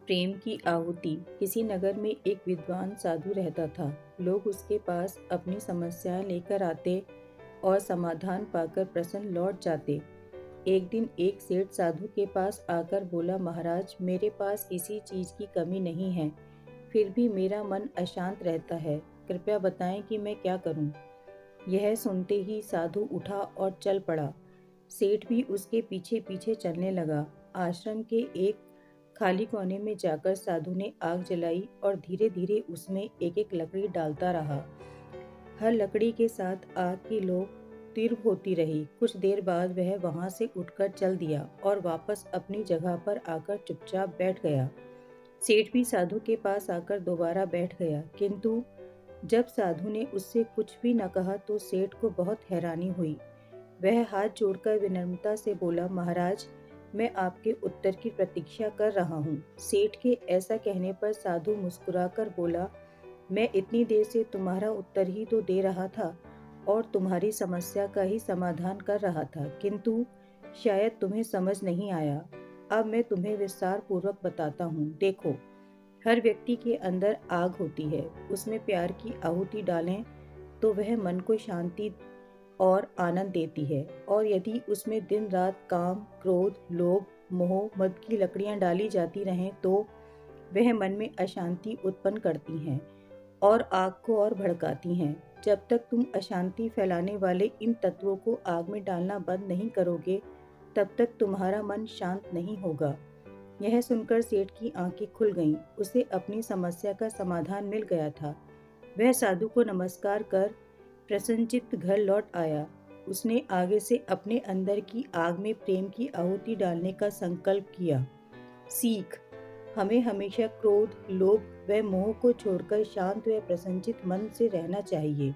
प्रेम की आहुति। किसी नगर में एक विद्वान साधु रहता था। लोग उसके पास अपनी समस्याएं लेकर आते और समाधान पाकर प्रसन्न लौट जाते। एक दिन एक सेठ साधु के पास आकर बोला, महाराज, मेरे पास किसी चीज की कमी नहीं है, फिर भी मेरा मन अशांत रहता है। कृपया बताएं कि मैं क्या करूं। यह सुनते ही साधु उठा और चल पड़ा। सेठ भी उसके पीछे पीछे चलने लगा। आश्रम के एक खाली कोने में जाकर साधु ने आग जलाई और धीरे धीरे उसमें एक एक लकड़ी डालता रहा। हर लकड़ी के साथ आग की लौ तीव्र होती रही। कुछ देर बाद वह वहां से उठकर चल दिया और वापस अपनी जगह पर आकर चुपचाप बैठ गया। सेठ भी साधु के पास आकर दोबारा बैठ गया, किंतु जब साधु ने उससे कुछ भी न कहा तो सेठ को बहुत हैरानी हुई। वह हाथ जोड़कर विनम्रता से बोला, महाराज, मैं आपके उत्तर की प्रतीक्षा कर रहा हूँ। सेठ के ऐसा कहने पर साधु मुस्कुराकर बोला, मैं इतनी देर से तुम्हारा उत्तर ही तो दे रहा था और तुम्हारी समस्या का ही समाधान कर रहा था, किंतु शायद तुम्हें समझ नहीं आया। अब मैं तुम्हें विस्तार पूर्वक बताता हूँ। देखो, हर व्यक्ति के अंदर आग होती है। उसमें प्यार की आहुति डालें तो वह मन को शांति और आनंद देती है, और यदि उसमें दिन रात काम, क्रोध, लोभ, मोह, मद की लकड़ियां डाली जाती रहें तो वह मन में अशांति उत्पन्न करती हैं और आग को और भड़काती हैं। जब तक तुम अशांति फैलाने वाले इन तत्वों को आग में डालना बंद नहीं करोगे, तब तक तुम्हारा मन शांत नहीं होगा। यह सुनकर सेठ की आंखें खुल गईं। उसे अपनी समस्या का समाधान मिल गया था। वह साधु को नमस्कार कर प्रसन्नचित्त घर लौट आया। उसने आगे से अपने अंदर की आग में प्रेम की आहुति डालने का संकल्प किया। सीख: हमें हमेशा क्रोध, लोभ व मोह को छोड़कर शांत व प्रसन्नचित्त मन से रहना चाहिए।